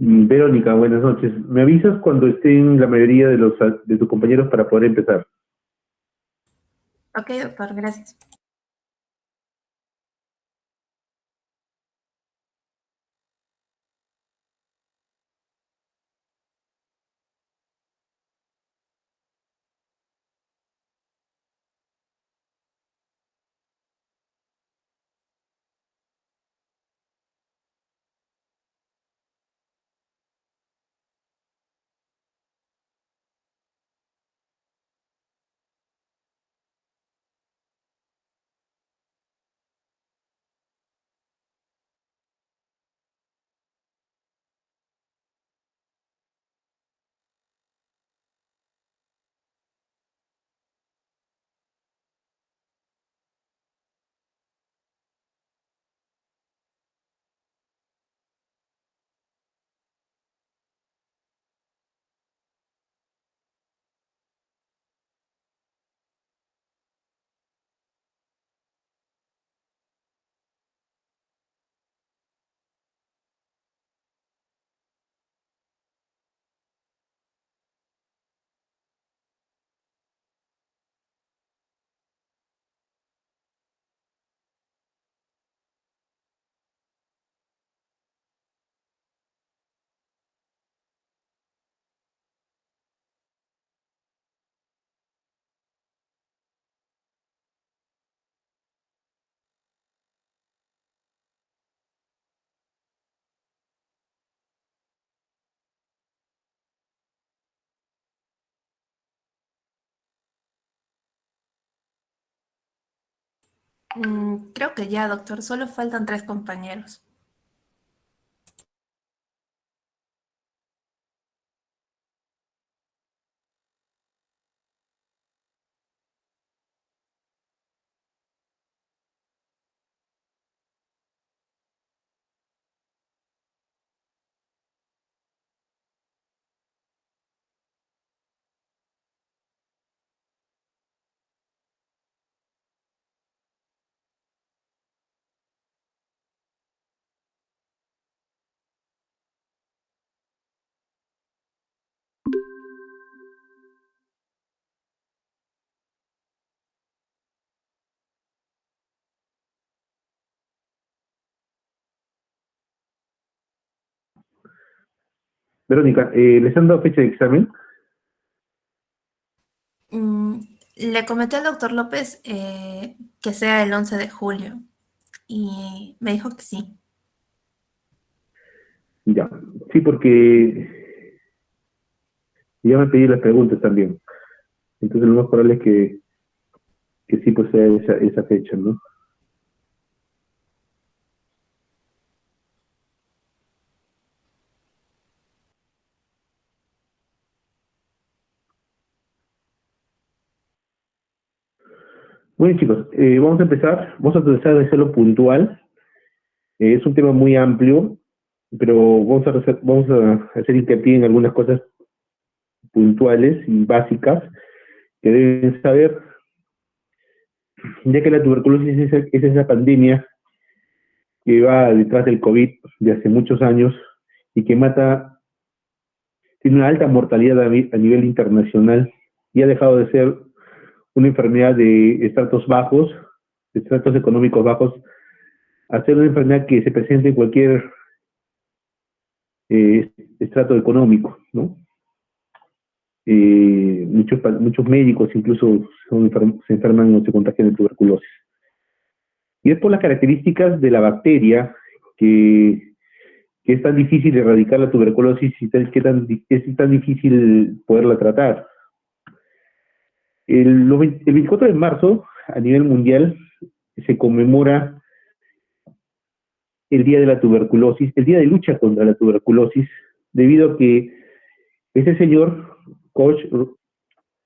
Verónica, buenas noches. ¿Me avisas cuando estén la mayoría de tus compañeros para poder empezar? Ok, doctor, gracias. Creo que ya, doctor, solo faltan 3 compañeros. Verónica, ¿les han dado fecha de examen? Mm, Le comenté al doctor López que sea el 11 de julio y me dijo que sí. Ya. Sí, porque ya me pedí las preguntas también. Entonces lo más probable es que sí pues sea esa fecha, ¿no? Bueno, chicos, vamos a empezar. Vamos a tratar de hacerlo puntual. Es un tema muy amplio, pero vamos a hacer hincapié en algunas cosas puntuales y básicas que deben saber, ya que la tuberculosis es esa pandemia que va detrás del COVID de hace muchos años y que tiene una alta mortalidad a nivel internacional y ha dejado de ser una enfermedad de estratos bajos, de estratos económicos bajos, a ser una enfermedad que se presenta en cualquier estrato económico, ¿no? Muchos médicos incluso se enferman o se contagian de tuberculosis. Y es por las características de la bacteria que, que es tan difícil erradicar la tuberculosis y es tan difícil poderla tratar. El 24 de marzo, a nivel mundial, se conmemora el Día de la Tuberculosis, el Día de Lucha contra la Tuberculosis, debido a que ese señor, Koch,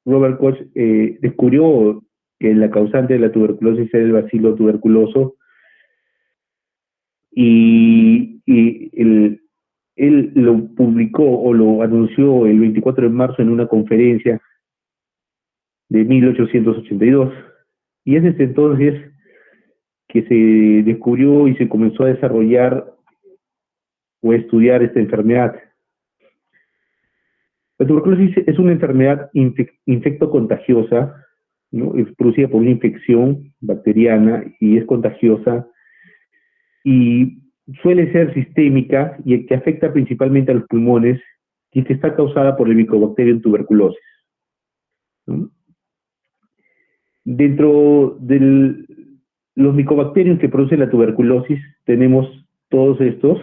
Robert Koch, descubrió que la causante de la tuberculosis era el bacilo tuberculoso y él lo publicó o lo anunció el 24 de marzo en una conferencia de 1882. Y es desde entonces que se descubrió y se comenzó a desarrollar o a estudiar esta enfermedad. La tuberculosis es una enfermedad infectocontagiosa, ¿no? Es producida por una infección bacteriana y es contagiosa y suele ser sistémica y que afecta principalmente a los pulmones y que está causada por el Mycobacterium tuberculosis, ¿no? Dentro de los micobacterios que producen la tuberculosis tenemos todos estos.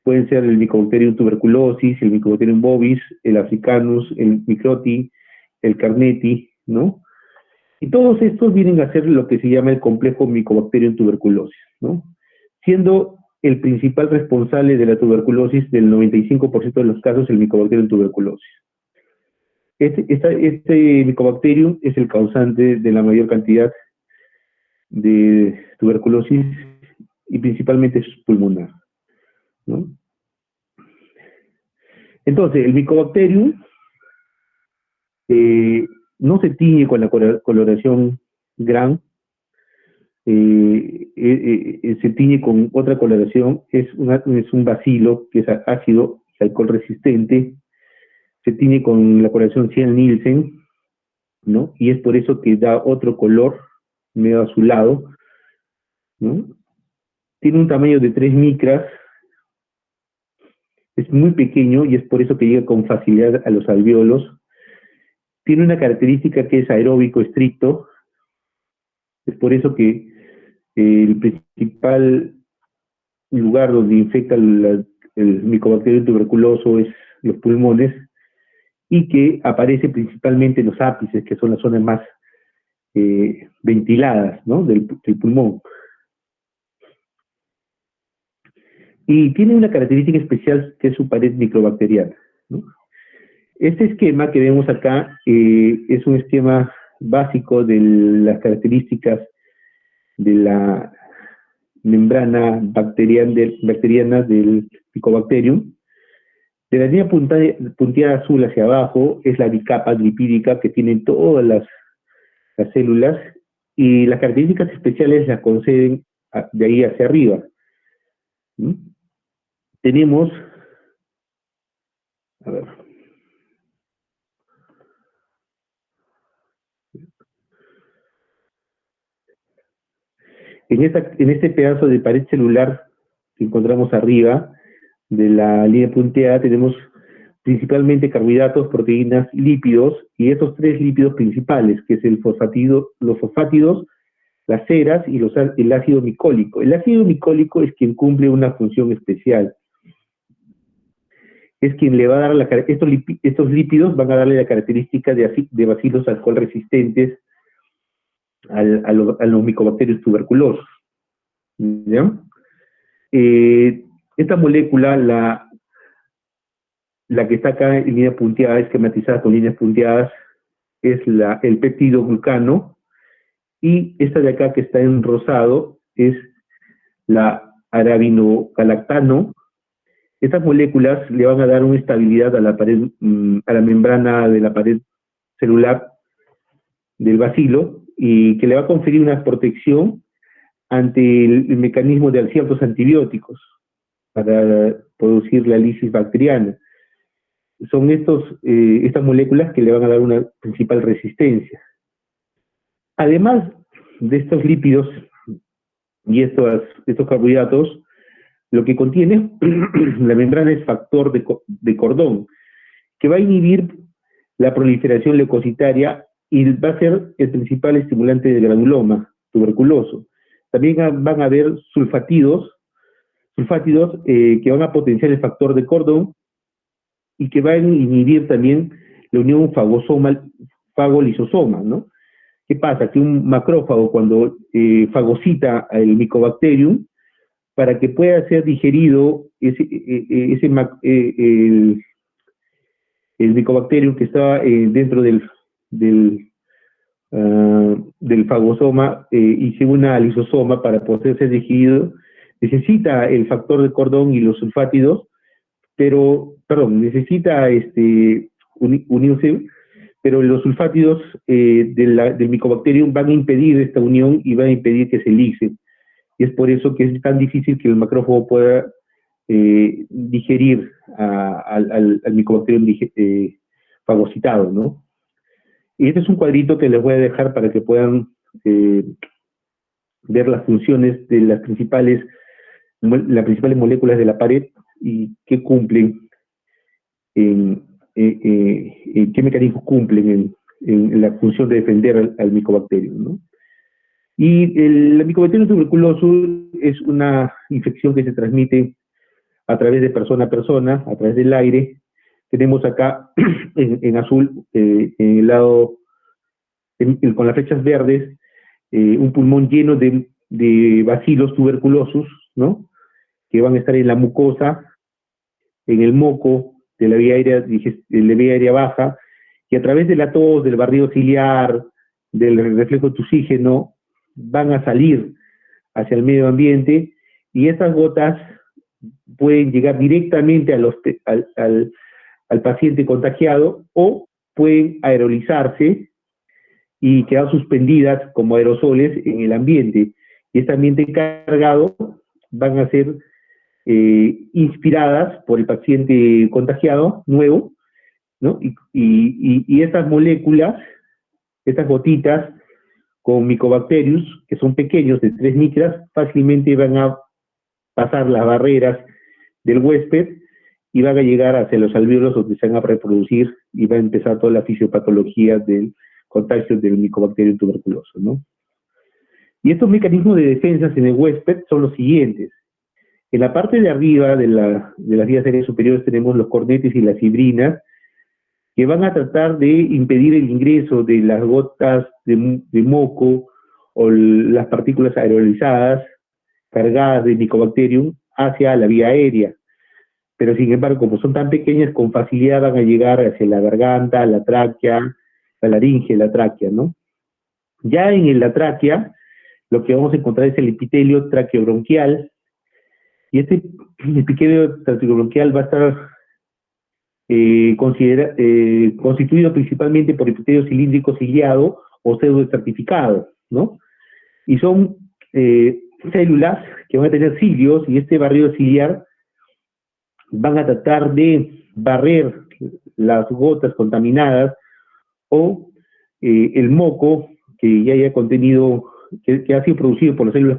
Pueden ser el Mycobacterium tuberculosis, el Mycobacterium bovis, el africanus, el microti, el carneti, ¿no? Y todos estos vienen a ser lo que se llama el complejo Mycobacterium tuberculosis, ¿no? Siendo el principal responsable de la tuberculosis del 95% de los casos el Mycobacterium tuberculosis. Este Mycobacterium es el causante de la mayor cantidad de tuberculosis y principalmente es pulmonar, ¿no? Entonces, el Mycobacterium no se tiñe con la coloración gran, se tiñe con otra coloración, es un bacilo que es ácido y alcohol resistente, se tiñe con la coloración Ciel-Nielsen, ¿no? Y es por eso que da otro color medio azulado, ¿no? Tiene un tamaño de 3 micras, es muy pequeño y es por eso que llega con facilidad a los alvéolos. Tiene una característica que es aeróbico estricto, es por eso que el principal lugar donde infecta el Mycobacterium tuberculoso es los pulmones y que aparece principalmente en los ápices, que son las zonas más ventiladas, ¿no? del pulmón. Y tiene una característica especial que es su pared microbacteriana, ¿no? Este esquema que vemos acá es un esquema básico de las características de la membrana bacteriana del Mycobacterium. De la línea punteada azul hacia abajo es la bicapa lipídica que tienen todas las células y las características especiales las conceden de ahí hacia arriba. ¿Sí? Tenemos, a ver, en este pedazo de pared celular que encontramos arriba de la línea punteada tenemos principalmente carbohidratos, proteínas, lípidos, y estos tres lípidos principales, que es los fosfátidos, las ceras y el ácido micólico. El ácido micólico es quien cumple una función especial. Es quien le va a dar estos lípidos van a darle la característica de bacilos alcohol resistentes a los micobacterios tuberculosos. ¿Ya? Esta molécula, la que está acá en línea punteada, esquematizada con líneas punteadas, es el péptido glucano, y esta de acá que está en rosado es la arabinogalactano. Estas moléculas le van a dar una estabilidad a la pared, a la membrana de la pared celular del bacilo, y que le va a conferir una protección ante el mecanismo de ciertos antibióticos para producir la lisis bacteriana. Son estas moléculas que le van a dar una principal resistencia. Además de estos lípidos y estos carbohidratos, lo que contiene la membrana es factor de cordón, que va a inhibir la proliferación leucocitaria y va a ser el principal estimulante del granuloma tuberculoso. También van a haber sulfátidos que van a potenciar el factor de cordón y que van a inhibir también la unión fago-lisosoma, ¿no? ¿Qué pasa? Que un macrófago, cuando fagocita el Mycobacterium, para que pueda ser digerido el Mycobacterium que está dentro del fagosoma y se una al lisosoma para poder ser digerido, necesita el factor de cordón y los sulfátidos, necesita unirse, pero los sulfátidos del Mycobacterium van a impedir esta unión y van a impedir que se lixe. Y es por eso que es tan difícil que el macrófago pueda digerir al Mycobacterium fagocitado, ¿no? Y este es un cuadrito que les voy a dejar para que puedan ver las funciones de las principales moléculas de la pared y qué cumplen, qué mecanismos cumplen en la función de defender al Mycobacterium, ¿no? Y el Mycobacterium tuberculoso es una infección que se transmite a través de persona a persona, a través del aire. Tenemos acá en azul, en el lado, con las flechas verdes, un pulmón lleno de bacilos tuberculosos, ¿no? Que van a estar en la mucosa, en el moco de la vía aérea baja, y a través de la tos, del barrido ciliar, del reflejo tuxígeno, van a salir hacia el medio ambiente, y estas gotas pueden llegar directamente al paciente contagiado o pueden aerolizarse y quedar suspendidas como aerosoles en el ambiente. Y este ambiente cargado van a ser inspiradas por el paciente contagiado nuevo, ¿no? Y estas moléculas, estas gotitas con Mycobacterius, que son pequeños, de 3 micras, fácilmente van a pasar las barreras del huésped y van a llegar hacia los alvéolos donde se van a reproducir y va a empezar toda la fisiopatología del contagio del Mycobacterium tuberculoso, ¿no? Y estos mecanismos de defensa en el huésped son los siguientes. En la parte de arriba de las vías aéreas superiores tenemos los cornetes y las fibrinas, que van a tratar de impedir el ingreso de las gotas de moco o las partículas aerolizadas cargadas de Mycobacterium hacia la vía aérea. Pero sin embargo, como son tan pequeñas, con facilidad van a llegar hacia la garganta, la tráquea, la laringe, la tráquea, ¿no? Ya en la tráquea, lo que vamos a encontrar es el epitelio traqueobronquial, y este epitelio traqueobronquial va a estar constituido principalmente por epitelio cilíndrico ciliado o pseudoestratificado, ¿no? Y son células que van a tener cilios, y este barrido ciliar van a tratar de barrer las gotas contaminadas o el moco que ya haya contenido, que ha sido producido por las células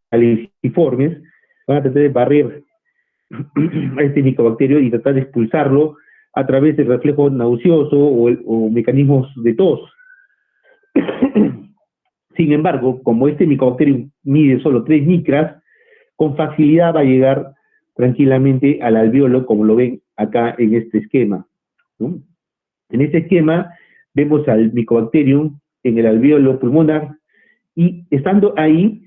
caliciformes, van a tratar de barrer a este micobacterio y tratar de expulsarlo a través del reflejo nauseoso o mecanismos de tos. Sin embargo, como este micobacterio mide solo 3 micras, con facilidad va a llegar tranquilamente al alvéolo, como lo ven acá en este esquema, ¿no? En este esquema vemos al Mycobacterium en el alvéolo pulmonar, y estando ahí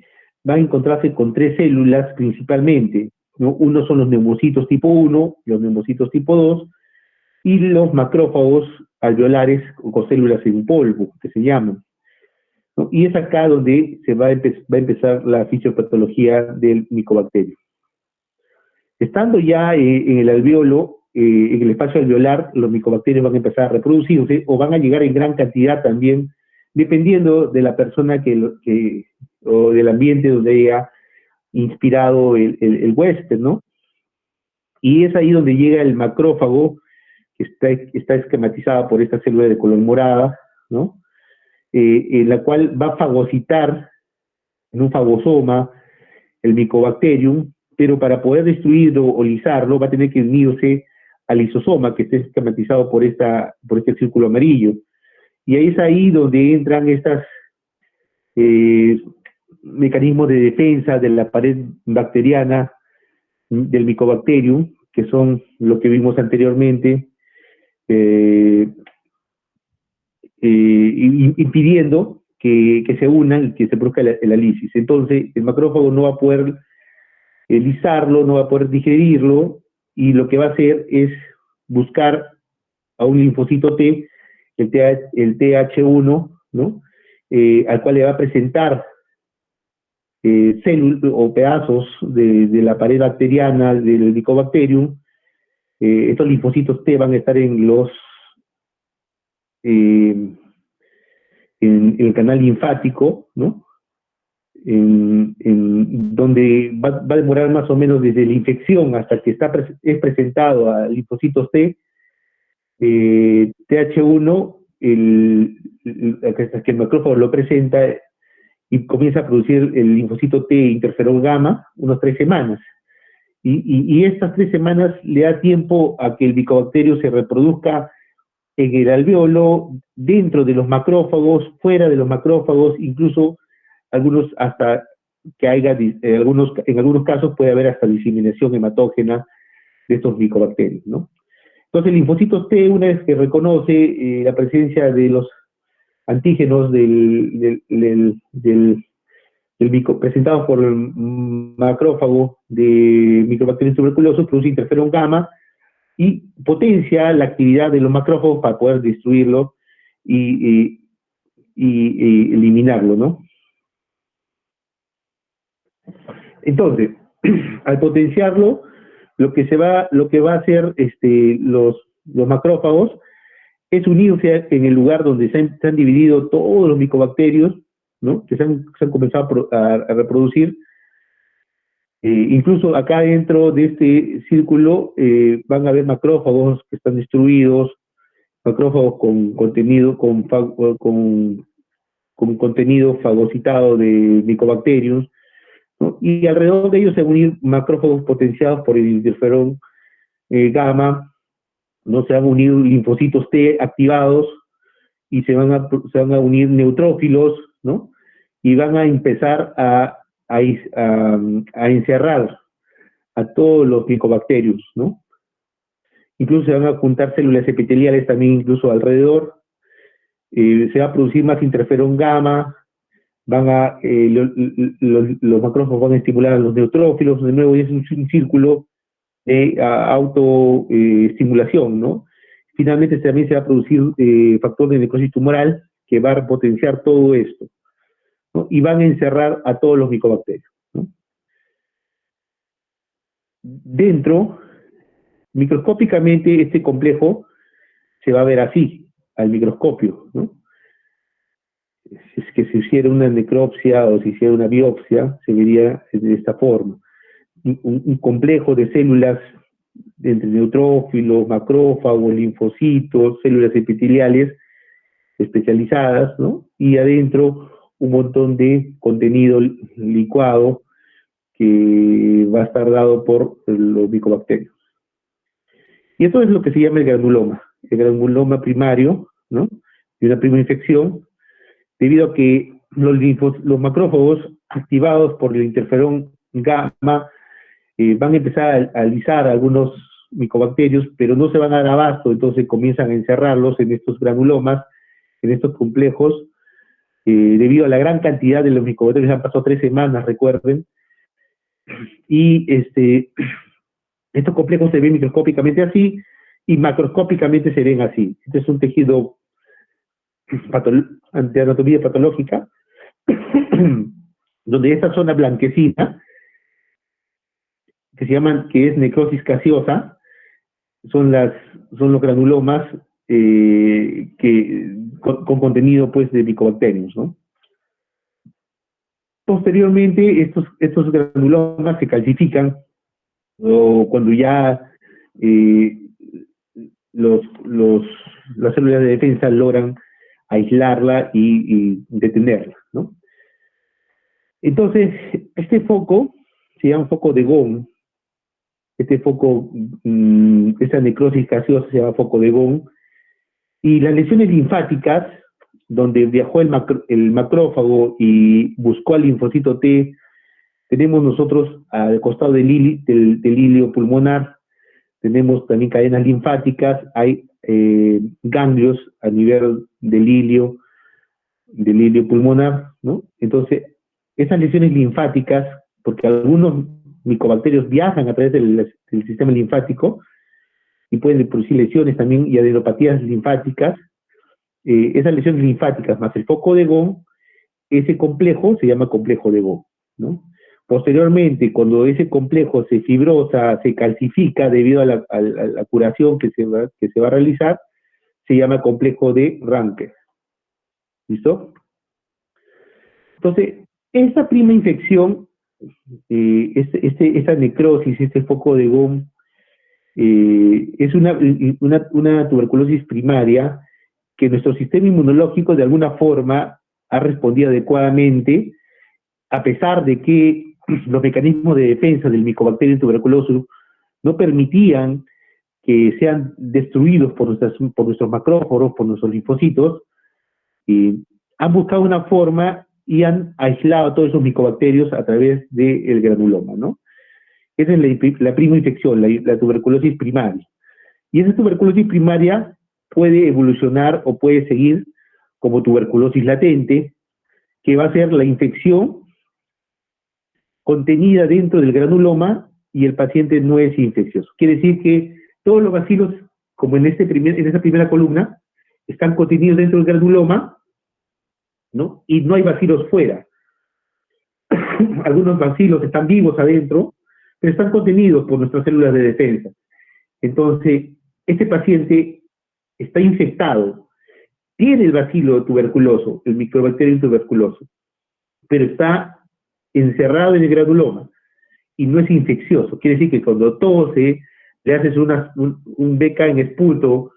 va a encontrarse con 3 células principalmente, ¿no? Uno son los neumocitos tipo 1, los neumocitos tipo 2, y los macrófagos alveolares o células en polvo, que se llaman, ¿no? Y es acá donde se va a empezar la fisiopatología del Mycobacterium. Estando ya en el alvéolo, en el espacio alveolar, los Mycobacterios van a empezar a reproducirse o van a llegar en gran cantidad también, dependiendo de la persona o del ambiente donde haya inspirado el huésped, ¿no? Y es ahí donde llega el macrófago, que está esquematizada por esta célula de color morada, ¿no? En la cual va a fagocitar en un fagosoma el Mycobacterium, pero para poder destruirlo o lisarlo va a tener que unirse al lisosoma, que está esquematizado por este círculo amarillo. Y ahí es ahí donde entran estos mecanismos de defensa de la pared bacteriana del Mycobacterium, que son lo que vimos anteriormente, impidiendo que se unan y que se produzca la lisis. Entonces, el macrófago no va a poder lisarlo, no va a poder digerirlo, y lo que va a hacer es buscar a un linfocito T, el TH1, ¿no? Al cual le va a presentar células o pedazos de la pared bacteriana del Mycobacterium. Estos linfocitos T van a estar en el canal linfático, ¿no? donde va a demorar más o menos desde la infección hasta que es presentado a linfocitos T, TH1, hasta que el macrófago lo presenta y comienza a producir el linfocito T interferón gamma, unas 3 semanas. Y estas 3 semanas le da tiempo a que el micobacterio se reproduzca en el alveolo, dentro de los macrófagos, fuera de los macrófagos, incluso algunos hasta que haya, en algunos casos puede haber hasta diseminación hematógena de estos micobacterios, ¿no? Entonces el linfocito T, una vez que reconoce la presencia de los antígenos presentados por el macrófago de micobacterios tuberculosos, produce interferón gamma y potencia la actividad de los macrófagos para poder destruirlo y eliminarlo, ¿no? Entonces, al potenciarlo, lo que va a hacer los macrófagos es unirse en el lugar donde se han dividido todos los micobacterios, ¿no? Que se han comenzado a reproducir. Incluso acá dentro de este círculo van a haber macrófagos que están destruidos, macrófagos con contenido fagocitado de micobacterios, ¿no? Y alrededor de ellos se van a unir macrófagos potenciados por el interferón gamma, ¿no? Se van a unir linfocitos T activados y se van a unir neutrófilos, ¿no? Y van a empezar a encerrar a todos los micobacterios, ¿no? Incluso se van a juntar células epiteliales también incluso alrededor, se va a producir más interferón gamma, los macrófagos van a estimular a los neutrófilos, de nuevo, y es un círculo de autoestimulación, ¿no? Finalmente también se va a producir factor de necrosis tumoral que va a potenciar todo esto, ¿no? Y van a encerrar a todos los micobacterios, ¿no? Dentro, microscópicamente, este complejo se va a ver así, al microscopio, ¿no? Si es que se hiciera una necropsia o se hiciera una biopsia, se vería de esta forma. Un complejo de células entre neutrófilos, macrófagos, linfocitos, células epiteliales especializadas, ¿no? Y adentro un montón de contenido licuado que va a estar dado por los micobacterios. Y esto es lo que se llama el granuloma primario, ¿no? De una primera infección, debido a que los macrófagos activados por el interferón gamma van a empezar a alisar algunos micobacterios, pero no se van a dar abasto, entonces comienzan a encerrarlos en estos granulomas, en estos complejos, debido a la gran cantidad de los micobacterios. Han pasado 3 semanas, recuerden, y estos complejos se ven microscópicamente así, y macroscópicamente se ven así. Este es un tejido de anatomía patológica, donde esta zona blanquecina, que es necrosis gaseosa, son los granulomas con contenido pues de micobacterios, ¿no? Posteriormente estos granulomas se calcifican cuando ya las células de defensa logran aislarla y detenerla, ¿no? Entonces, este foco se llama foco de Gone. Este foco, esa necrosis gaseosa se llama foco de Gone. Y las lesiones linfáticas, donde viajó el macrófago y buscó al linfocito T, tenemos nosotros al costado del hilio pulmonar, tenemos también cadenas linfáticas, hay ganglios a nivel del hilio pulmonar, ¿no? Entonces, esas lesiones linfáticas, porque algunos micobacterios viajan a través del sistema linfático y pueden producir lesiones también y adenopatías linfáticas, esas lesiones linfáticas más el foco de Gone, ese complejo se llama complejo de Gone, ¿no? Posteriormente, cuando ese complejo se fibrosa, se calcifica debido a la curación que se va a realizar, se llama complejo de Ranke. ¿Listo? Entonces, Esta prima infección, esta necrosis, este foco de Gom, es una tuberculosis primaria que nuestro sistema inmunológico de alguna forma ha respondido adecuadamente, a pesar de que los mecanismos de defensa del Mycobacterium tuberculosis no permitían que sean destruidos por nuestros macrófagos, por nuestros linfocitos, han buscado una forma y han aislado a todos esos micobacterios a través del granuloma, ¿no? Esa es la prima infección, la tuberculosis primaria. Y esa tuberculosis primaria puede evolucionar o puede seguir como tuberculosis latente, que va a ser la infección contenida dentro del granuloma y el paciente no es infeccioso. Quiere decir que todos los bacilos, como en esa primera columna, están contenidos dentro del granuloma, ¿no? Y no hay bacilos fuera. Algunos bacilos están vivos adentro, pero están contenidos por nuestras células de defensa. Entonces, este paciente está infectado, tiene el bacilo tuberculoso, el Mycobacterium tuberculoso, pero está encerrado en el granuloma y no es infeccioso. Quiere decir que cuando tose, le haces un BK en esputo,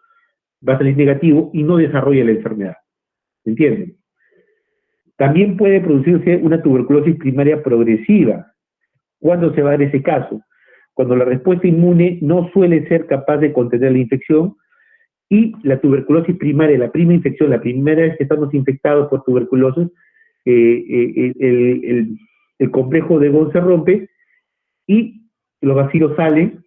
va a salir negativo y no desarrolla la enfermedad. ¿Entienden? También puede producirse una tuberculosis primaria progresiva. ¿Cuándo se va a dar ese caso? Cuando la respuesta inmune no suele ser capaz de contener la infección y la tuberculosis primaria, la prima infección, la primera vez que estamos infectados por tuberculosis, el complejo de Gom se rompe y los bacilos salen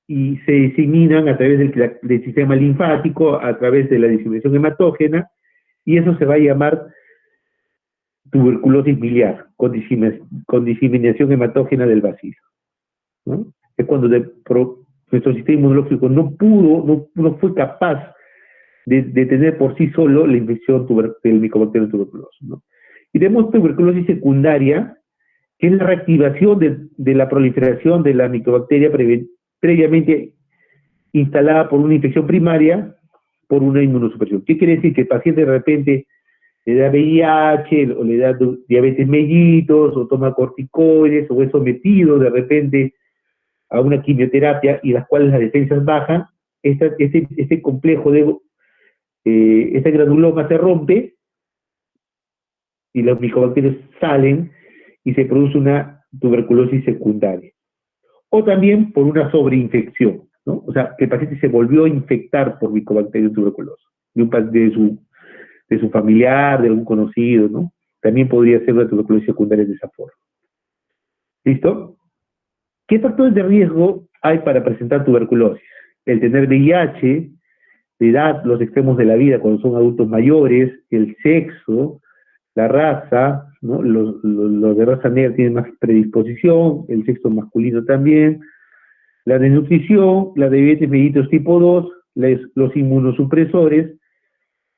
y se diseminan a través del sistema linfático, a través de la diseminación hematógena, y eso se va a llamar tuberculosis biliar, con diseminación hematógena del bacilo, ¿no? Es cuando nuestro sistema inmunológico no fue capaz de tener por sí solo la infección del Mycobacterium tuberculosis, ¿no? Y tenemos tuberculosis secundaria, que es la reactivación de la proliferación de la micobacteria previamente instalada por una infección primaria, por una inmunosupresión. ¿Qué quiere decir? Que el paciente de repente le da VIH, o le da diabetes mellitus, o toma corticoides, o es sometido de repente a una quimioterapia y las cuales las defensas bajan, este complejo este granuloma se rompe y los micobacterios salen y se produce una tuberculosis secundaria. O también por una sobreinfección, ¿no? O sea, que el paciente se volvió a infectar por Mycobacterium tuberculosis, de su familiar, de algún conocido, ¿no? También podría ser una tuberculosis secundaria de esa forma. ¿Listo? ¿Qué factores de riesgo hay para presentar tuberculosis? El tener VIH, la edad, los extremos de la vida cuando son adultos mayores, el sexo, la raza, ¿no? Los de raza negra tienen más predisposición, el sexo masculino también, la desnutrición, la diabetes mellitus tipo 2, los inmunosupresores,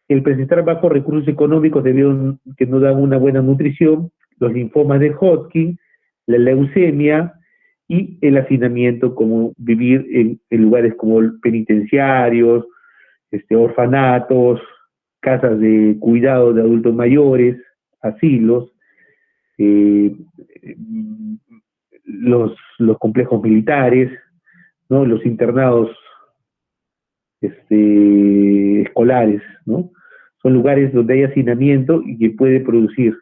el presentar bajos recursos económicos debido a que no dan una buena nutrición, los linfomas de Hodgkin, la leucemia y el hacinamiento, como vivir en lugares como penitenciarios, orfanatos, casas de cuidado de adultos mayores, asilos, los complejos militares, ¿no? Los internados escolares, ¿no? Son lugares donde hay hacinamiento y que puede producir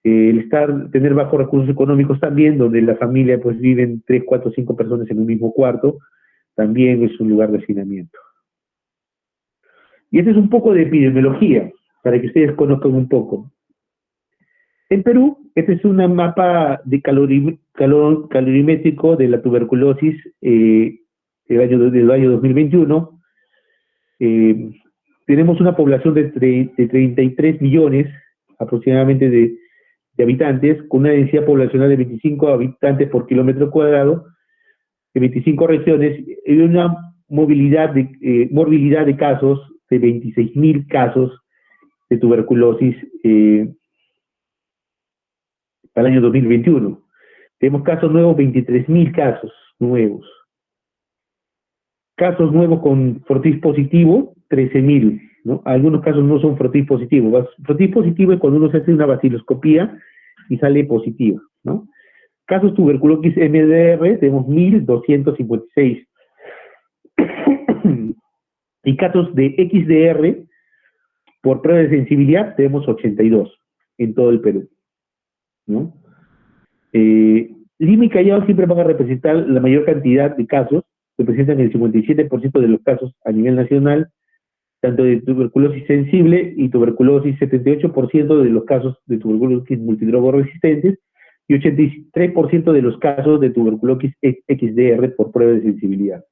tener bajos recursos económicos también, donde la familia pues viven 3, 4, 5 personas en un mismo cuarto, también es un lugar de hacinamiento. Y este es un poco de epidemiología, para que ustedes conozcan un poco. En Perú, este es un mapa de calorimétrico de la tuberculosis del año 2021. Tenemos una población de 33 millones aproximadamente de habitantes, con una densidad poblacional de 25 habitantes por kilómetro cuadrado, de 25 regiones, y una morbilidad de casos de 26.000 casos de tuberculosis para el año 2021. Tenemos casos nuevos, 23.000 casos nuevos. Casos nuevos con Fortis positivo, 13.000, ¿no? Algunos casos no son Fortis positivos. Fortis positivo es cuando uno se hace una baciloscopía y sale positiva, ¿no? Casos tuberculosis MDR tenemos 1.256. Y casos de XDR por prueba de sensibilidad tenemos 82 en todo el Perú, ¿no? Lima y Callao siempre van a representar la mayor cantidad de casos, representan el 57% de los casos a nivel nacional, tanto de tuberculosis sensible y tuberculosis, 78% de los casos de tuberculosis multidrogoresistentes y 83% de los casos de tuberculosis XDR por prueba de sensibilidad.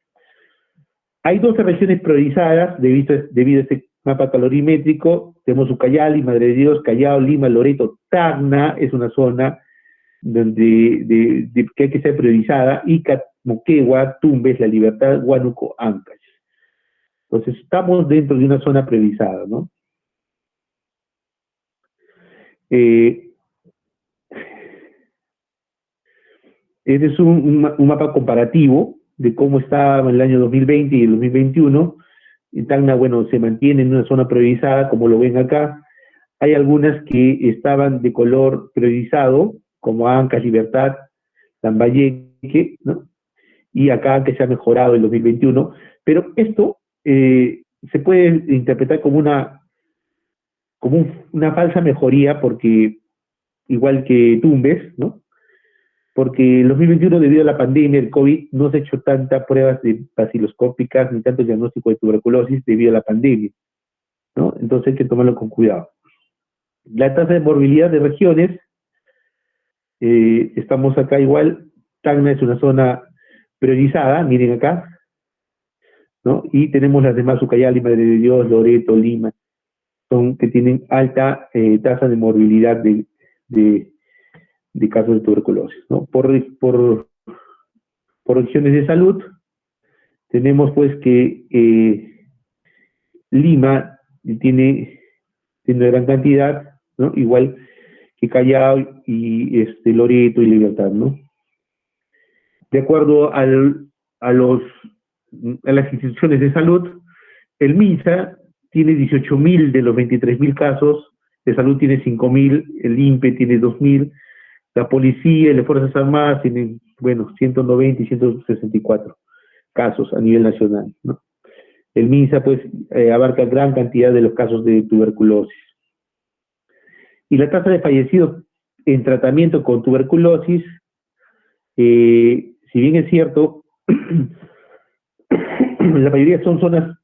Hay 12 regiones priorizadas debido a este mapa calorimétrico. Tenemos Ucayali, Madre de Dios, Callao, Lima, Loreto, Tacna es una zona donde que hay que ser priorizada, Ica, Moquegua, Tumbes, La Libertad, Huánuco, Ancash. Entonces estamos dentro de una zona priorizada, ¿no? Este es un mapa comparativo de cómo estaba en el año 2020 y el 2021. En Tacna, bueno, se mantiene en una zona priorizada, como lo ven acá. Hay algunas que estaban de color priorizado, como Ancash, Libertad, Lambayeque, ¿no? Y acá que se ha mejorado en 2021. Pero esto se puede interpretar como una falsa mejoría, porque igual que Tumbes, ¿no? Porque en 2021, debido a la pandemia, el COVID, no se ha hecho tantas pruebas de baciloscópicas ni tanto diagnóstico de tuberculosis debido a la pandemia, ¿no? Entonces hay que tomarlo con cuidado. La tasa de morbilidad de regiones, estamos acá igual, Tacna es una zona priorizada, miren acá, ¿no? Y tenemos las demás, Ucayali, Madre de Dios, Loreto, Lima, son que tienen alta tasa de morbilidad de casos de tuberculosis, ¿no? Por regiones de salud, tenemos pues que Lima tiene una gran cantidad, ¿no? Igual que Callao y Loreto y Libertad, ¿no? De acuerdo a las instituciones de salud, el MINSA tiene 18.000 de los 23.000 casos, de salud tiene 5.000, el INPE tiene 2.000, la policía y las Fuerzas Armadas tienen, bueno, 190 y 164 casos a nivel nacional, ¿no? El MINSA, pues, abarca gran cantidad de los casos de tuberculosis. Y la tasa de fallecidos en tratamiento con tuberculosis, si bien es cierto, la mayoría son zonas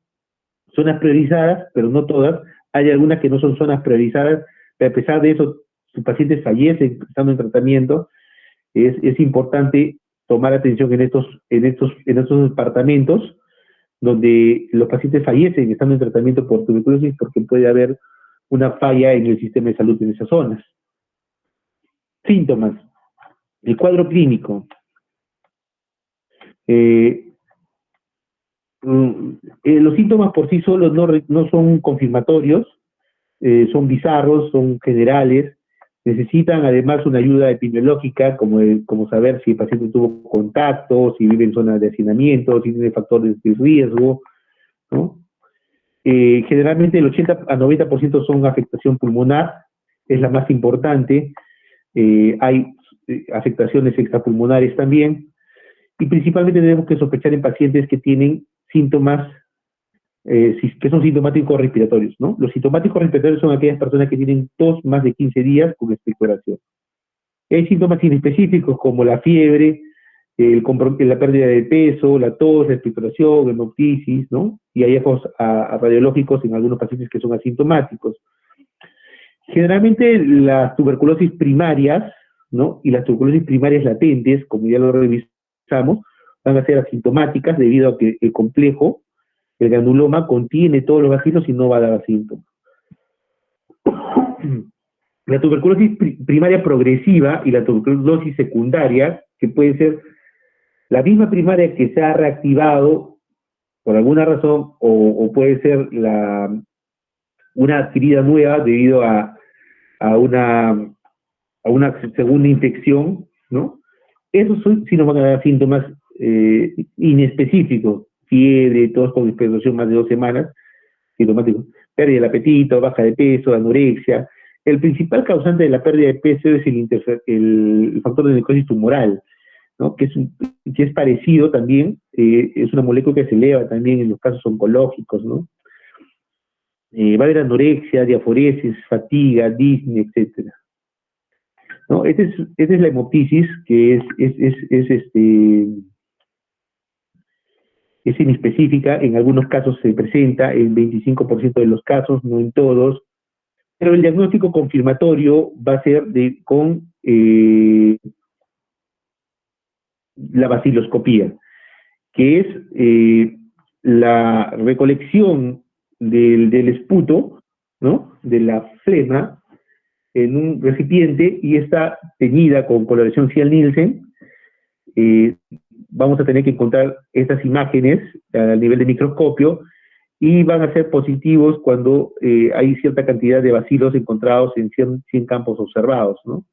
priorizadas, pero no todas. Hay algunas que no son zonas priorizadas, pero a pesar de eso, sus pacientes fallecen estando en tratamiento. Es importante tomar atención en estos departamentos donde los pacientes fallecen estando en tratamiento por tuberculosis, porque puede haber una falla en el sistema de salud en esas zonas. Síntomas. El cuadro clínico. Los síntomas por sí solos no son confirmatorios, son bizarros, son generales, necesitan además una ayuda epidemiológica, como saber si el paciente tuvo contacto, si vive en zonas de hacinamiento, si tiene factores de riesgo, ¿no? Generalmente el 80 a 90% son afectación pulmonar, es la más importante. Hay afectaciones extrapulmonares también, y principalmente tenemos que sospechar en pacientes que tienen síntomas que son sintomáticos respiratorios, ¿no? Los sintomáticos respiratorios son aquellas personas que tienen tos más de 15 días con expectoración. Hay síntomas inespecíficos como la fiebre, la pérdida de peso, la tos, la expectoración, hemoptisis, ¿no? Y hay hallazgos radiológicos en algunos pacientes que son asintomáticos. Generalmente las tuberculosis primarias, ¿no? Y las tuberculosis primarias latentes, como ya lo revisamos, van a ser asintomáticas debido a que el complejo, el granuloma, contiene todos los bacilos y no va a dar síntomas. La tuberculosis primaria progresiva y la tuberculosis secundaria, que puede ser la misma primaria que se ha reactivado por alguna razón, o puede ser una adquirida nueva debido a una segunda infección, ¿no? Esos sí nos van a dar síntomas inespecíficos, fiebre, tos con expectoración más de 2 semanas, sintomáticos, pérdida del apetito, baja de peso, anorexia, el principal causante de la pérdida de peso es el factor de necrosis tumoral, ¿no? Que es parecido también, es una molécula que se eleva también en los casos oncológicos, ¿no? Va a haber anorexia, diaforesis, fatiga, disnea, etcétera, ¿no? Esta es la hemoptisis, que es inespecífica, en algunos casos se presenta, en 25% de los casos, no en todos, pero el diagnóstico confirmatorio va a ser con la baciloscopía, que es la recolección del esputo, ¿no? De la flema en un recipiente y está teñida con coloración Cial-Nielsen. Vamos a tener que encontrar estas imágenes a nivel de microscopio y van a ser positivos cuando hay cierta cantidad de bacilos encontrados en 100 campos observados, ¿no?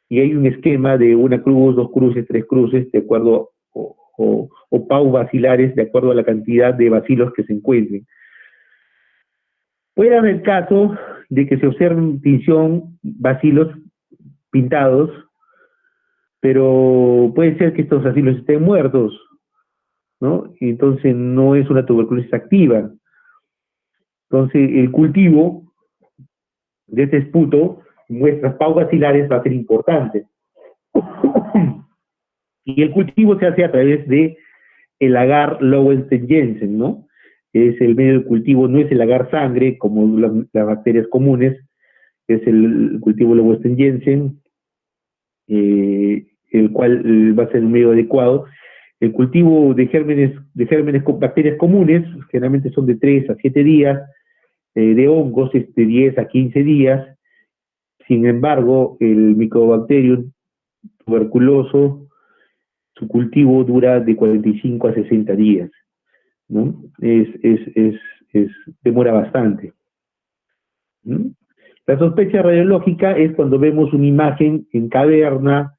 Y hay un esquema de una cruz, 2 cruces, 3 cruces, de acuerdo, o PAU bacilares, de acuerdo a la cantidad de bacilos que se encuentren. Puede haber el caso de que se observen tinción, bacilos pintados, pero puede ser que estos bacilos estén muertos, ¿no? Y entonces no es una tuberculosis activa. Entonces el cultivo de este esputo, muestras PAU bacilares, va a ser importante. Y el cultivo se hace a través de el agar Lowenstein-Jensen, ¿no? Es el medio de cultivo, no es el agar sangre, como las bacterias comunes, es el cultivo Lowenstein-Jensen, el cual va a ser un medio adecuado. El cultivo de gérmenes con bacterias comunes, generalmente son de 3 a 7 días, de hongos, 10 a 15 días. Sin embargo, el Mycobacterium tuberculoso, su cultivo dura de 45 a 60 días, ¿no? Demora bastante, ¿no? La sospecha radiológica es cuando vemos una imagen en caverna,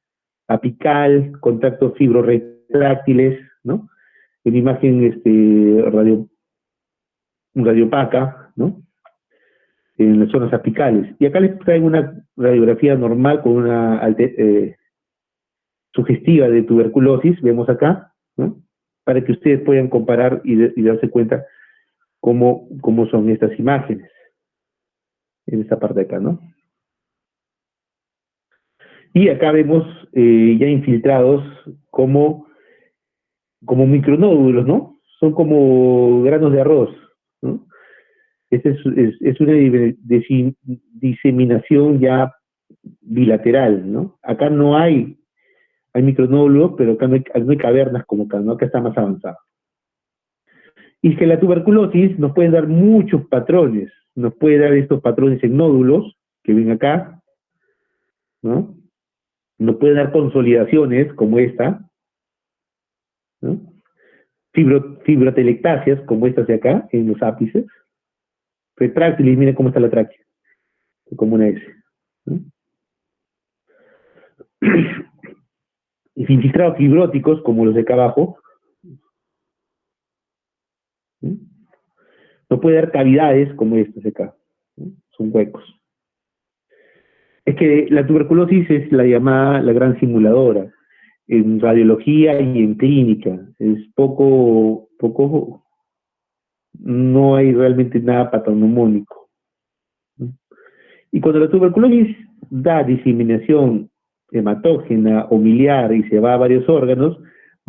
apical, contactos fibroretráctiles, ¿no? Una imagen radiopaca, ¿no? En las zonas apicales. Y acá les traigo una radiografía normal con una sugestiva de tuberculosis, vemos acá, ¿no? Para que ustedes puedan comparar y darse cuenta cómo son estas imágenes en esta parte de acá, ¿no? Y acá vemos ya infiltrados como micronódulos, ¿no? Son como granos de arroz, ¿no? Esta es una diseminación ya bilateral, ¿no? Acá no hay micronódulos, pero acá no hay cavernas como acá, ¿no? Acá está más avanzado. Y que la tuberculosis nos puede dar muchos patrones, nos puede dar estos patrones en nódulos, que ven acá, ¿no? Nos puede dar consolidaciones como esta, ¿no? Fibrotelectasias como estas de acá, en los ápices, retráctiles, miren cómo está la tráquea, como una S, ¿no? Y infiltrados fibróticos como los de acá abajo, ¿no? No puede dar cavidades como estas de acá, ¿no? Son huecos. Es que la tuberculosis es la llamada la gran simuladora en radiología y en clínica. Es poco, no hay realmente nada patognomónico, ¿no? Y cuando la tuberculosis da diseminación hematógena o miliar y se va a varios órganos,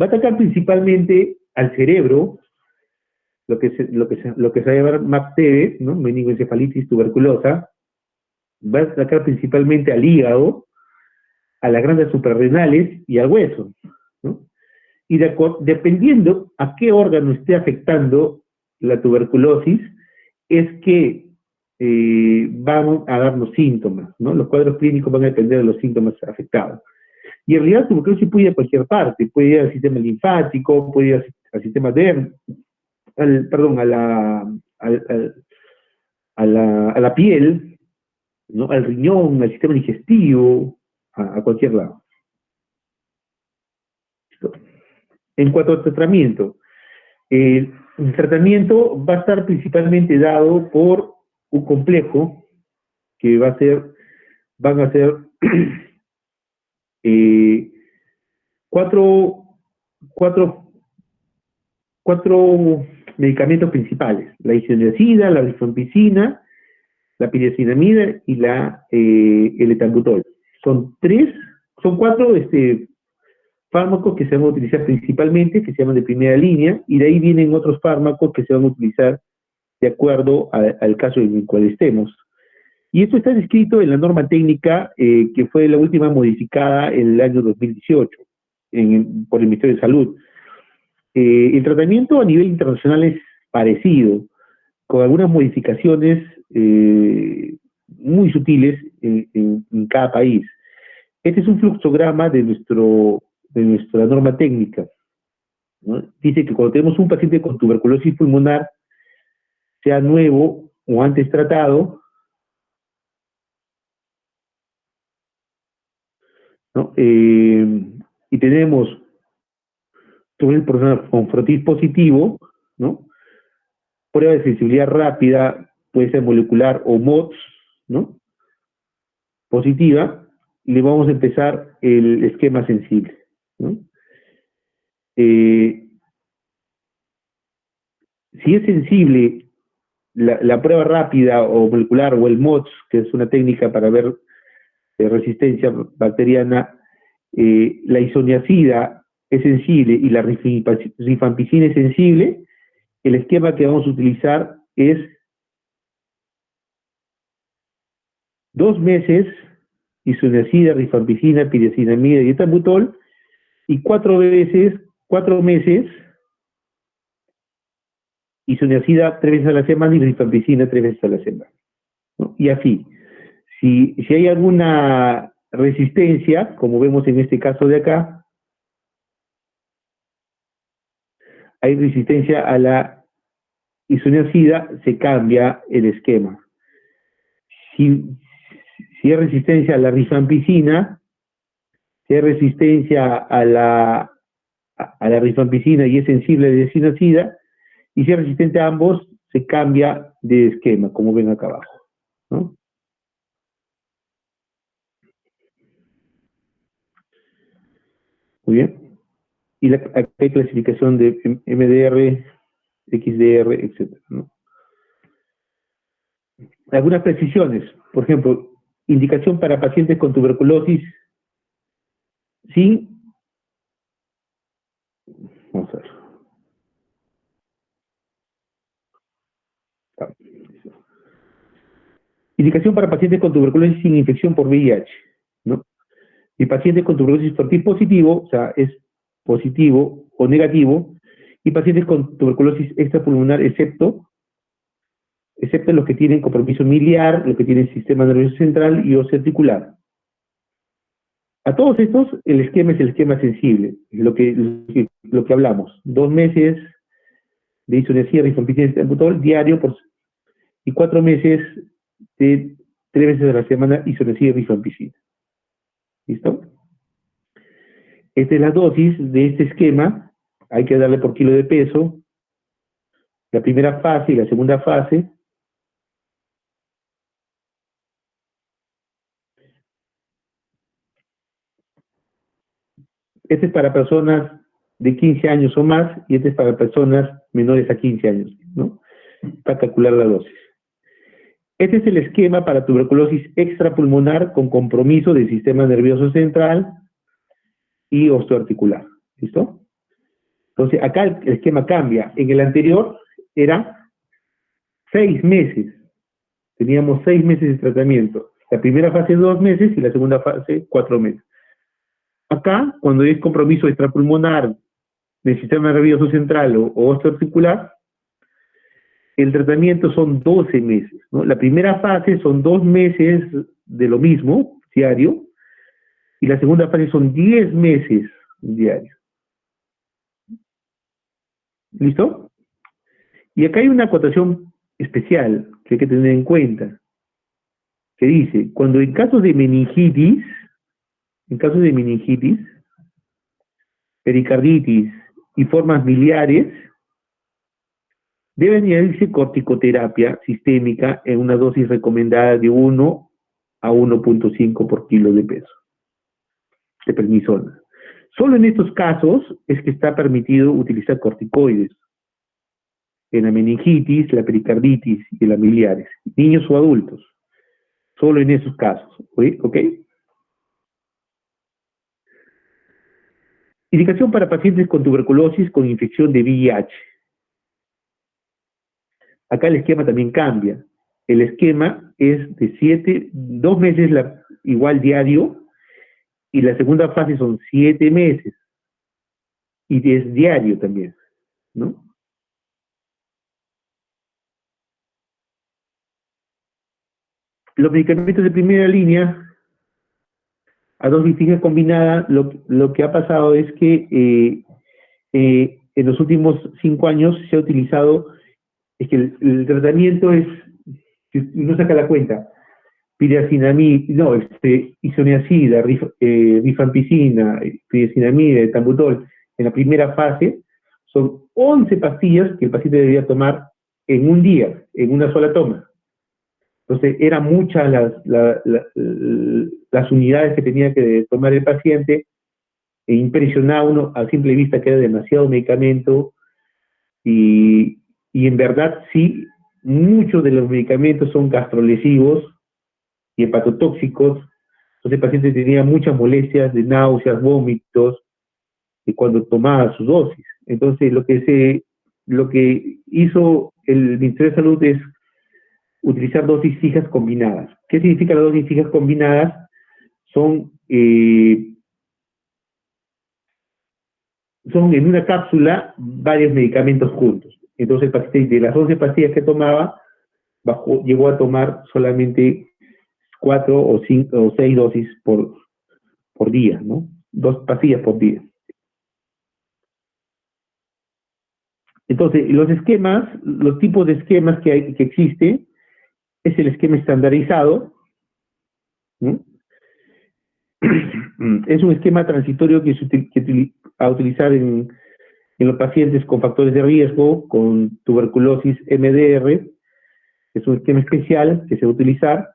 va a atacar principalmente al cerebro, lo que se va a llamar MAPTB, ¿no? Meningoencefalitis tuberculosa, va a atacar principalmente al hígado, a las glándulas suprarrenales y al hueso, ¿no? Y dependiendo a qué órgano esté afectando la tuberculosis, es que vamos a darnos síntomas, ¿no? Los cuadros clínicos van a depender de los síntomas afectados. Y en realidad la tuberculosis puede ir a cualquier parte, puede ir al sistema linfático, puede ir al sistema a la piel, ¿no? Al riñón, al sistema digestivo, a cualquier lado. En cuanto al tratamiento, el tratamiento va a estar principalmente dado por un complejo que va a ser van a ser eh, cuatro, cuatro, cuatro medicamentos principales: la isoniazida, la rifampicina, la piriacinamida y el etambutol. Son cuatro fármacos que se van a utilizar principalmente, que se llaman de primera línea, y de ahí vienen otros fármacos que se van a utilizar de acuerdo al caso en el cual estemos. Y esto está descrito en la norma técnica que fue la última modificada en el año 2018 por el Ministerio de Salud. El tratamiento a nivel internacional es parecido, con algunas modificaciones muy sutiles en cada país. Este es un fluxograma de nuestra norma técnica, ¿no? Dice que cuando tenemos un paciente con tuberculosis pulmonar, sea nuevo o antes tratado, ¿no? Y tenemos una persona con frotis positivo, ¿no? Prueba de sensibilidad rápida, puede ser molecular o MOTS, ¿no? Positiva, y le vamos a empezar el esquema sensible, ¿no? Si es sensible, la prueba rápida o molecular o el MOTS, que es una técnica para ver resistencia bacteriana, la isoniazida es sensible y la rifampicina es sensible, el esquema que vamos a utilizar es 2 meses isoniazida, rifampicina, piriacinamida y etambutol, y 4 meses isoniazida 3 veces a la semana y rifampicina 3 veces a la semana, ¿no? Y así, si hay alguna resistencia, como vemos en este caso de acá, hay resistencia a la isoniazida, se cambia el esquema. Si hay resistencia a la rifampicina, si hay resistencia a la rifampicina y es sensible a la isoniazida, y si es resistente a ambos, se cambia de esquema, como ven acá abajo, ¿no? Muy bien. Y acá hay clasificación de MDR, XDR, etc., ¿no? Algunas precisiones, por ejemplo, indicación para pacientes con tuberculosis sin, vamos a ver, indicación para pacientes con tuberculosis sin infección por VIH, ¿no? Y pacientes con tuberculosis por tipo positivo, o sea, es positivo o negativo, y pacientes con tuberculosis extrapulmonar, excepto los que tienen compromiso miliar, los que tienen sistema nervioso central y óseo articular. A todos estos, el esquema es el esquema sensible, lo que hablamos: 2 meses de isoniazida, rifampicina y etambutol diario y 4 meses de 3 veces a la semana isoniazida y rifampicina. ¿Listo? Esta es la dosis de este esquema. Hay que darle por kilo de peso la primera fase y la segunda fase. Este es para personas de 15 años o más y este es para personas menores a 15 años, ¿no? Para calcular la dosis. Este es el esquema para tuberculosis extrapulmonar con compromiso del sistema nervioso central y osteoarticular. ¿Listo? Entonces, acá el esquema cambia. En el anterior era 6 meses. Teníamos 6 meses de tratamiento. La primera fase 2 meses y la segunda fase 4 meses. Acá, cuando es compromiso extrapulmonar del sistema nervioso central o osteoarticular, el tratamiento son 12 meses, ¿no? La primera fase son 2 meses de lo mismo, diario, y la segunda fase son 10 meses diarios. ¿Listo? Y acá hay una acotación especial que hay que tener en cuenta, que dice: cuando en casos de meningitis, pericarditis y formas miliares, debe añadirse corticoterapia sistémica en una dosis recomendada de 1 a 1.5 por kilo de peso de prednisona. Solo en estos casos es que está permitido utilizar corticoides en la meningitis, la pericarditis y las miliares, niños o adultos. Solo en esos casos, ¿ok? Indicación para pacientes con tuberculosis con infección de VIH. Acá el esquema también cambia. El esquema es de 2 meses igual diario, y la segunda fase son 7 meses, y es diario también, ¿no? Los medicamentos de primera línea, a dosis fija combinada, lo que ha pasado es que en los últimos 5 años se ha utilizado, es que el tratamiento es, si uno saca la cuenta, isoniazida, rifampicina, piresinamida, etambutol, en la primera fase, son 11 pastillas que el paciente debía tomar en un día, en una sola toma. Entonces, eran muchas las unidades que tenía que tomar el paciente, e impresionaba uno a simple vista que era demasiado medicamento, y en verdad sí, muchos de los medicamentos son gastrolesivos y hepatotóxicos. Entonces el paciente tenía muchas molestias de náuseas, vómitos, cuando tomaba su dosis. Entonces lo que hizo el Ministerio de Salud es utilizar dosis fijas combinadas. ¿Qué significa las dosis fijas combinadas? Son en una cápsula varios medicamentos juntos. Entonces el paciente de las 11 pastillas que tomaba, llegó a tomar solamente 4 o 5 o 6 dosis por día, ¿no? 2 pastillas por día. Entonces, los tipos de esquemas que existen, es el esquema estandarizado, ¿no? Es un esquema transitorio que a utilizar en los pacientes con factores de riesgo, con tuberculosis MDR. Es un esquema especial que se va a utilizar.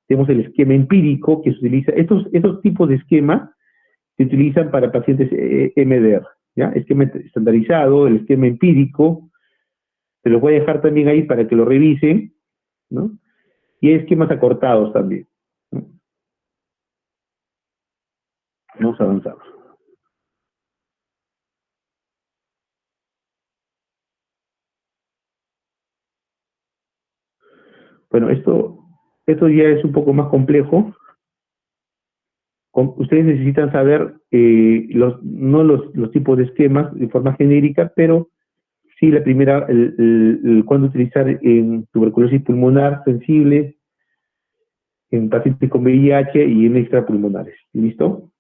Tenemos el esquema empírico que se utiliza. Estos tipos de esquemas se utilizan para pacientes MDR, ¿ya? Esquema estandarizado, el esquema empírico, se los voy a dejar también ahí para que lo revisen, ¿no? Y hay esquemas acortados también, ¿no? Vamos a avanzar. Bueno, esto ya es un poco más complejo. Ustedes necesitan saber no los tipos de esquemas de forma genérica, pero sí la primera, cuándo utilizar en tuberculosis pulmonar sensible, en pacientes con VIH y en extrapulmonares. ¿Listo?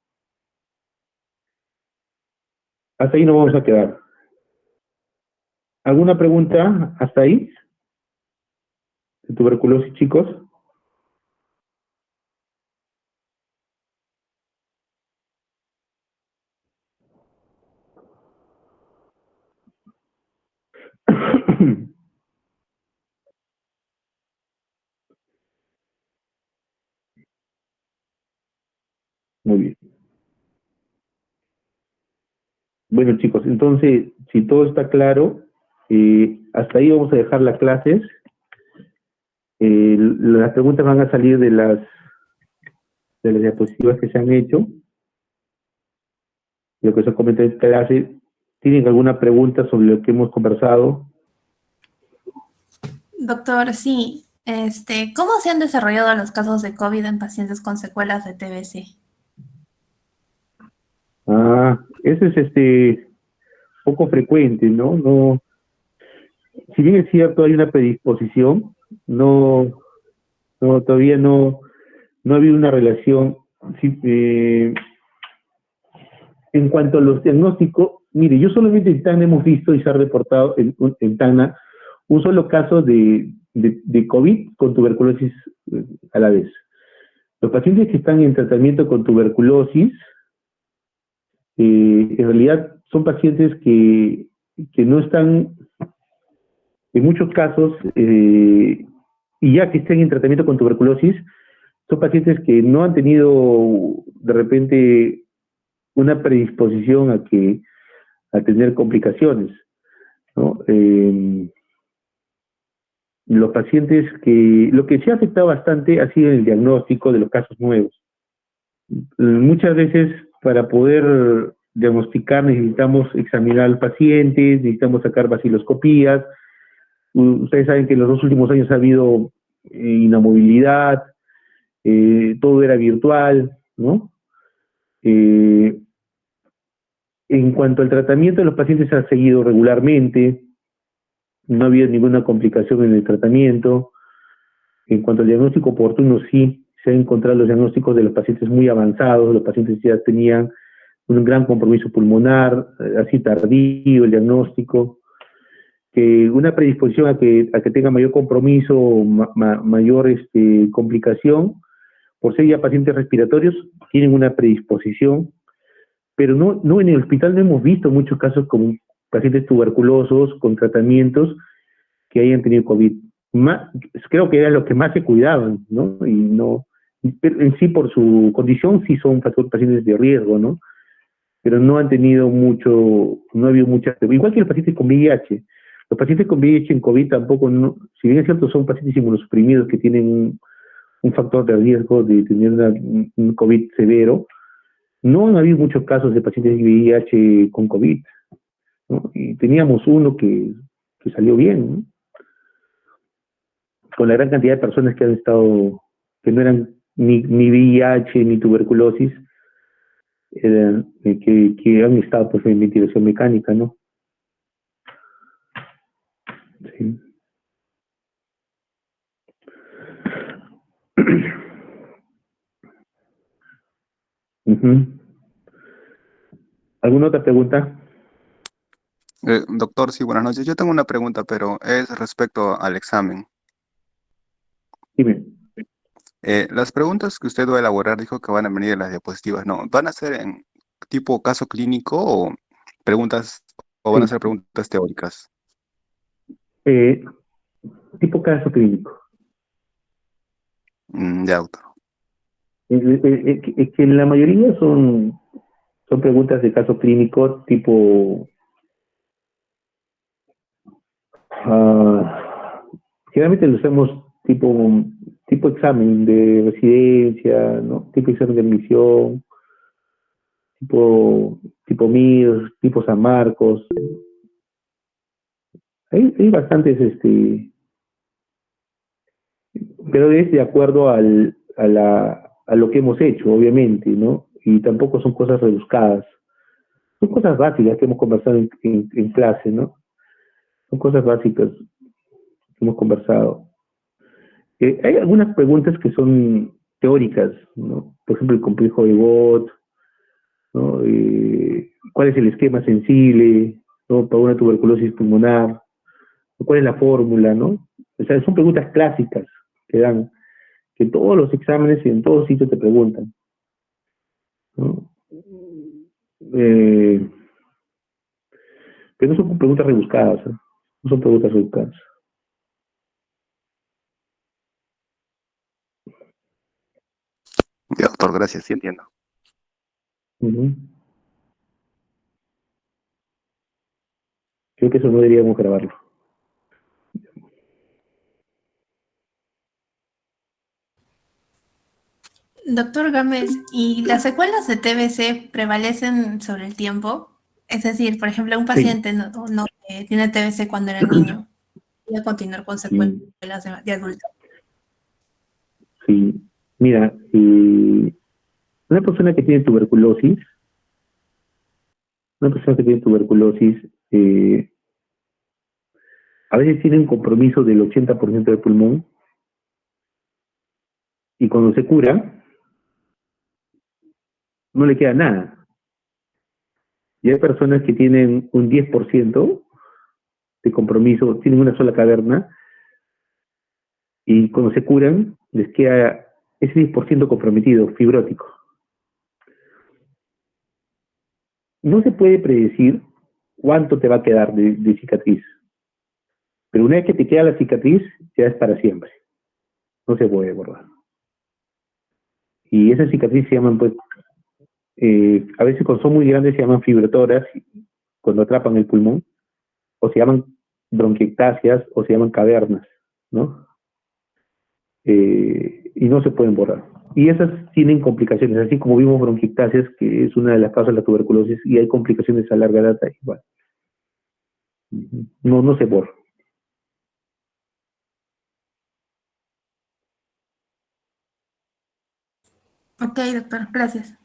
Hasta ahí nos vamos a quedar. ¿Alguna pregunta hasta ahí? ¿De tuberculosis, chicos? Muy bien. Bueno, chicos, entonces, si todo está claro, hasta ahí vamos a dejar las clases. Las preguntas van a salir de las diapositivas que se han hecho. Lo que se comenta en clase. ¿Tienen alguna pregunta sobre lo que hemos conversado? Doctor, sí. ¿Cómo se han desarrollado los casos de COVID en pacientes con secuelas de TBC? Eso es poco frecuente, ¿no? No, si bien es cierto, hay una predisposición, todavía no ha habido una relación. En cuanto a los diagnósticos, mire, yo solamente en TANA hemos visto y se ha reportado en TANA un solo caso de COVID con tuberculosis a la vez. Los pacientes que están en tratamiento con tuberculosis, en realidad son pacientes que no están, en muchos casos, y ya que estén en tratamiento con tuberculosis, son pacientes que no han tenido de repente una predisposición a tener complicaciones, ¿no? Los pacientes lo que sí ha afectado bastante ha sido el diagnóstico de los casos nuevos. Muchas veces para poder diagnosticar necesitamos examinar al paciente, necesitamos sacar vaciloscopías. Ustedes saben que en los 2 últimos años ha habido inamovilidad, todo era virtual, ¿no? En cuanto al tratamiento, los pacientes han seguido regularmente, no ha habido ninguna complicación en el tratamiento. En cuanto al diagnóstico oportuno, sí, se han encontrado los diagnósticos de los pacientes muy avanzados, los pacientes ya tenían un gran compromiso pulmonar, así tardío el diagnóstico, que una predisposición a que tenga mayor compromiso, mayor complicación, por ser ya pacientes respiratorios, tienen una predisposición, pero no en el hospital no hemos visto muchos casos con pacientes tuberculosos, con tratamientos que hayan tenido COVID. Creo que eran los que más se cuidaban, ¿no? Y no, en sí por su condición sí son pacientes de riesgo, ¿no? Pero no han tenido no ha habido mucha, igual que los pacientes con VIH. Los pacientes con VIH en COVID tampoco, si bien es cierto, son pacientes inmunosuprimidos que tienen un factor de riesgo de tener un COVID severo, no han habido muchos casos de pacientes de VIH con COVID, ¿no? Y teníamos uno que salió bien, ¿no? Con la gran cantidad de personas que han estado, que no eran ni VIH ni tuberculosis, que han estado pues en ventilación mecánica, ¿no? Sí. ¿Alguna otra pregunta? Doctor, sí, buenas noches. Yo tengo una pregunta, pero es respecto al examen. Dime. Las preguntas que usted va a elaborar dijo que van a venir en las diapositivas, ¿no? ¿Van a ser en tipo caso clínico o preguntas, o van a Sí. ser preguntas teóricas? Tipo caso clínico. Ya, doctor. Que la mayoría son preguntas de caso clínico tipo generalmente lo hacemos tipo examen de residencia, ¿no? Tipo examen de admisión, tipo MIR, tipo San Marcos. Hay bastantes, pero es de acuerdo a lo que hemos hecho, obviamente, ¿no? Y tampoco son cosas rebuscadas. Son cosas básicas que hemos conversado en clase, ¿no? Son cosas básicas que hemos conversado. Hay algunas preguntas que son teóricas, ¿no? Por ejemplo, el complejo de Bott, ¿no? ¿Cuál es el esquema sensible, ¿no? Para una tuberculosis pulmonar? ¿Cuál es la fórmula, no? O sea, son preguntas clásicas que dan, que en todos los exámenes y en todos sitios te preguntan, ¿no? Pero no son preguntas rebuscadas, ¿eh? No son preguntas rebuscadas. Ya, doctor, gracias, sí entiendo. Creo que eso no deberíamos grabarlo. Doctor Gámez, ¿y las secuelas de TBC prevalecen sobre el tiempo? Es decir, por ejemplo, un Sí. paciente no tiene TBC cuando era niño y va a continuar con secuelas Sí, de adulto. sí. Mira, una persona que tiene tuberculosis, a veces tiene un compromiso del 80% del pulmón y cuando se cura, no le queda nada. Y hay personas que tienen un 10% de compromiso, tienen una sola caverna y cuando se curan les queda ese 10% comprometido, fibrótico. No se puede predecir cuánto te va a quedar de cicatriz, pero una vez que te queda la cicatriz, ya es para siempre. No se puede borrar. Y esas cicatrices se llaman, pues, a veces cuando son muy grandes se llaman fibrotoras, cuando atrapan el pulmón, o se llaman bronquiectasias, o se llaman cavernas, ¿no? Y no se pueden borrar. Y esas tienen complicaciones, así como vimos bronquiectasias, que es una de las causas de la tuberculosis, y hay complicaciones a larga data igual. No, no se borra. Ok, doctor, gracias.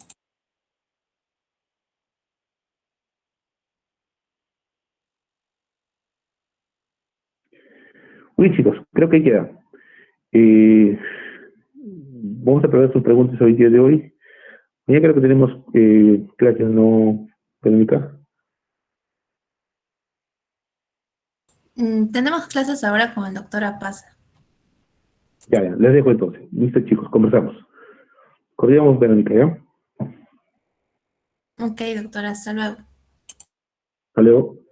Muy bien, chicos, creo que ahí queda. Vamos a probar sus preguntas hoy día de hoy. Ya creo que tenemos clases, ¿no, Verónica? Tenemos clases ahora con el doctor Apaza. Ya, les dejo entonces. Listo, chicos, conversamos. Coordinamos, Verónica, ¿ya? Ok, doctora, hasta luego. Hasta luego.